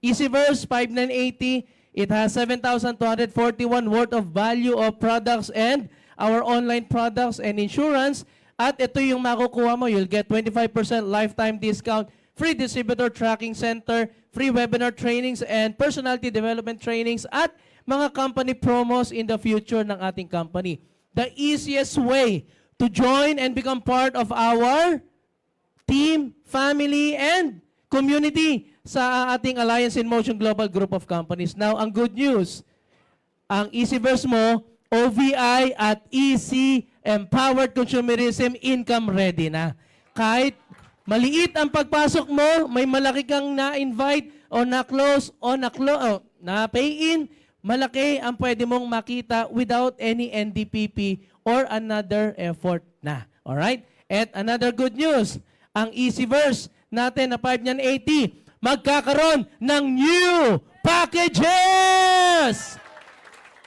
Easyverse 5980, it has 7,241 worth of value of products and our online products and insurance. At ito yung makukuha mo, you'll get 25% lifetime discount, free distributor tracking center, free webinar trainings and personality development trainings at mga company promos in the future ng ating company. The easiest way to join and become part of our team, family, and community sa ating Alliance in Motion Global Group of Companies. Now, ang good news, ang Easyverse mo, OVI at EC Empowered Consumerism Income Ready na. Kahit maliit ang pagpasok mo, may malaki kang na-invite o na-close o na-pay-in, malaki ang pwede mong makita without any NDPP or another effort na. Alright? At another good news, ang Easyverse natin na 5980, magkakaroon ng new packages!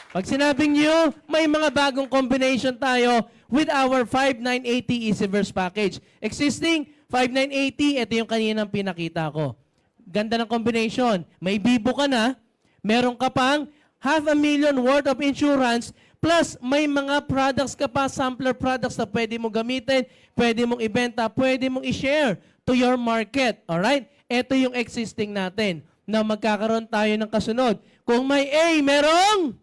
Pag sinabing new, may mga bagong combination tayo with our 5980 Easyverse package. Existing 5980, ito yung kaninang pinakita ko. Ganda ng combination. May Bibo ka na, meron ka pang 500,000 worth of insurance, plus may mga products ka pa, sampler products na pwede mong gamitin, pwede mong ibenta, pwede mong i-share to your market. Alright? Ito yung existing natin na magkakaroon tayo ng kasunod. Kung may A, merong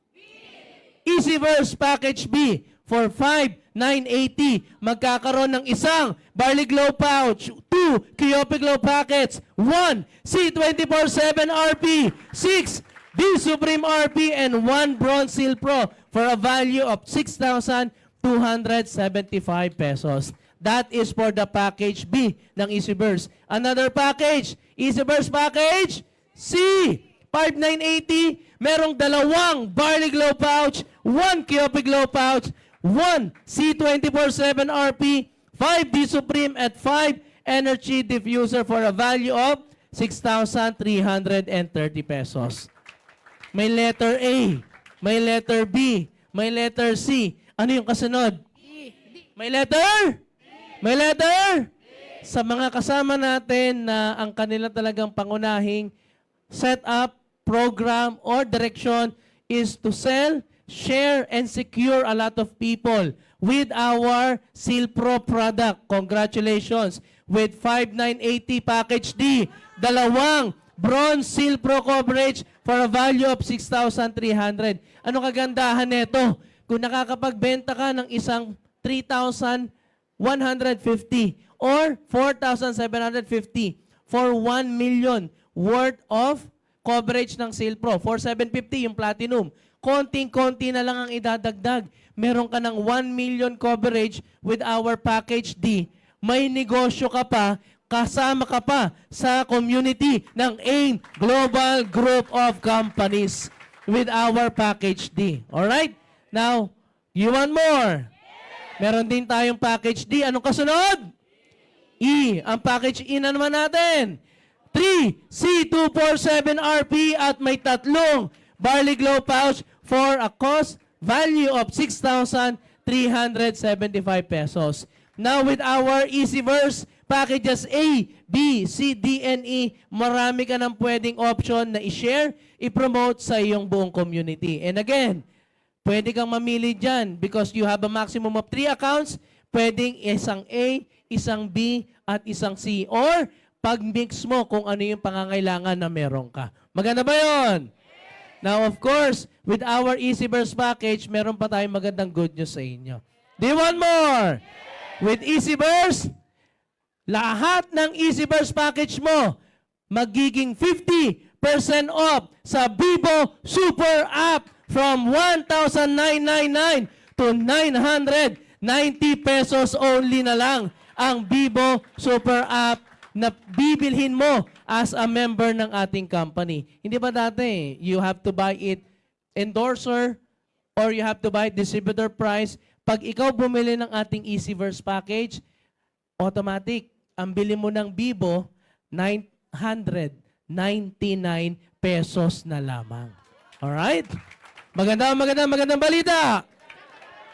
Easyverse Package B for 5,980. Magkakaroon ng isang Barley Glow Pouch, 2 Kiope Glow Packets, 1 C24/7 RP, 6 B Supreme RP, and 1 Bronze Seal Pro for a value of 6,275 pesos. That is for the package B ng Easyverse. Another package, Easyverse Package C, 5,980. Merong dalawang Barley Glow Pouch, 1 Kiope Glow Pouch, 1 C24/7 RP, 5 B Supreme, at 5 Energy Diffuser for a value of 6,330 pesos. May letter A, may letter B, may letter C. Ano yung kasunod? May letter? May letter? Sa mga kasama natin na ang kanila talagang pangunahing setup, program, or direction is to sell, share, and secure a lot of people with our Seal Pro product. Congratulations! With 5,980 Package D, dalawang Bronze Seal Pro coverage for a value of 6,300. Ano kagandahan nito? Kung nakakapagbenta ka ng isang 3,150 or 4,750 for 1 million worth of coverage ng Seal Pro. 4,750 yung Platinum. Konting-konti na lang ang idadagdag. Meron ka ng 1 million coverage with our Package D. May negosyo ka pa, kasama ka pa sa community ng AIM Global Group of Companies with our Package D. Alright? Now, you want more? Meron din tayong Package D. Anong kasunod? E. Ang Package E na naman natin. 3 C247 RP at may tatlong Barley Glow Pouch for a cost value of 6,375 pesos. Now with our Easyverse packages A, B, C, D, and E, marami ka ng pwedeng option na i-share, i-promote sa iyong buong community. And again, pwede kang mamili dyan because you have a maximum of 3 accounts. Pwedeng isang A, isang B, at isang C. Or pag-mix mo kung ano yung pangangailangan na meron ka. Maganda ba yun? Now, of course, with our Easyverse package, meron pa tayong magandang good news sa inyo. Do you want more? With Easyverse, lahat ng Easyverse package mo, magiging 50% off sa Bibo Super App from 1,999 to 990 pesos only na lang ang Bibo Super App na bibilhin mo as a member ng ating company. Hindi ba dati, you have to buy it endorser or you have to buy it distributor price. Pag ikaw bumili ng ating Easyverse package, automatic, ang bili mo ng Bibo, 999 pesos na lamang. Alright? Magandang balita.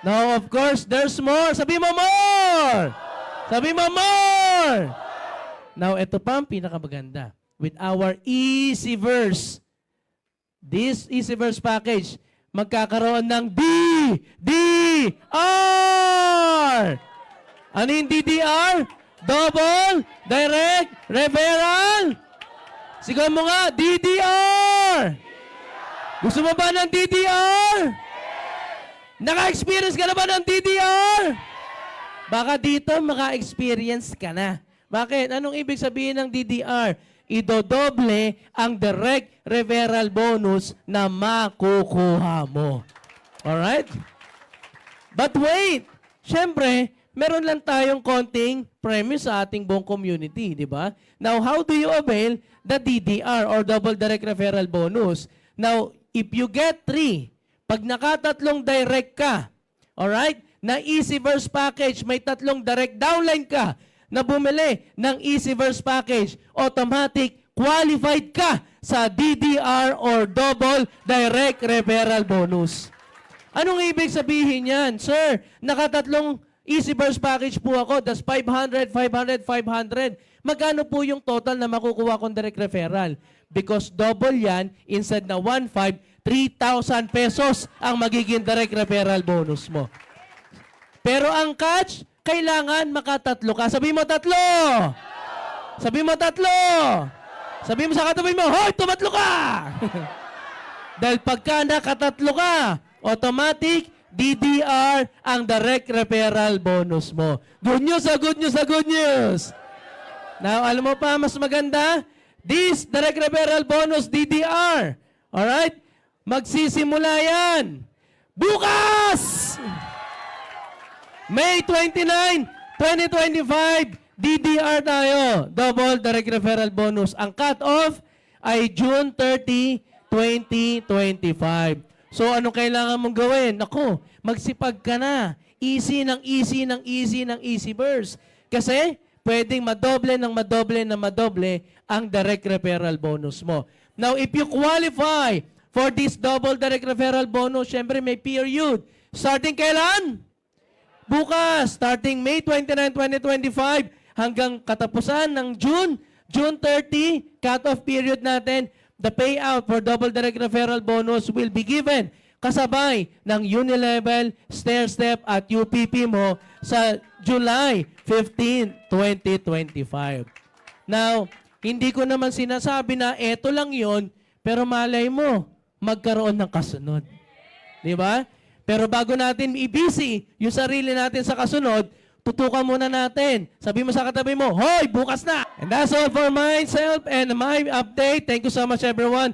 Now, of course, there's more. Sabi mo more! Sabi mo more! Now, ito pa ang pinakamaganda. with our Easyverse. This Easyverse package, magkakaroon ng DDR! Ano yung DDR? Double Direct Referral? Sigaw mo nga, DDR! Gusto mo ba ng DDR? Naka-experience ka na ba ng DDR? Baka dito maka-experience ka na. Bakit? Anong ibig sabihin ng DDR? Idodoble ang direct referral bonus na makukuha mo. Alright? But wait! Siyempre, meron lang tayong konting premise sa ating buong community, di ba? Now, how do you avail the DDR or double direct referral bonus? Now, if you get 3, pag nakatatlong direct ka, alright, na Easyverse package, may 3 direct downline ka na bumili ng Easyverse package, automatic qualified ka sa DDR or double direct referral bonus. Anong ibig sabihin yan? Sir, nakatatlong Easyverse package po ako, that's 500, 500, 500. Magkano po yung total na makukuha kong direct referral? Because double yan, instead na 1,500, 3,000 pesos ang magiging direct referral bonus mo. Pero ang catch, kailangan makatatlo ka. Sabi mo tatlo! Sabi mo tatlo! Sabi mo sa katabi mo, hoy, tumatlo ka! Dahil pagka nakatatlo ka, automatic, DDR ang direct referral bonus mo. Good news, good news, good news! Now, alam mo pa, mas maganda? This direct referral bonus, DDR. Alright? Magsisimula yan. Bukas! May 29, 2025, DDR tayo. Double direct referral bonus. Ang cut-off ay June 30, 2025. So, anong kailangan mong gawin? Naku, magsipag ka na. Easy ng easy ng easy ng Easyverse. Kasi, pwedeng madoble ng madoble ng madoble ang direct referral bonus mo. Now, if you qualify for this double direct referral bonus, syempre may period. Starting kailan? Bukas. Starting May 29, 2025 hanggang katapusan ng June 30, cut-off period natin. The payout for double direct referral bonus will be given kasabay ng Unilevel, Stairstep at UPP mo sa July 15, 2025. Now, hindi ko naman sinasabi na eto lang yon, pero malay mo, magkaroon ng kasunod. Di ba? Pero bago natin i-busy yung sarili natin sa kasunod, tutukan muna natin. Sabi mo sa katabi mo, hoy, bukas na! And that's all for myself and my update. Thank you so much, everyone.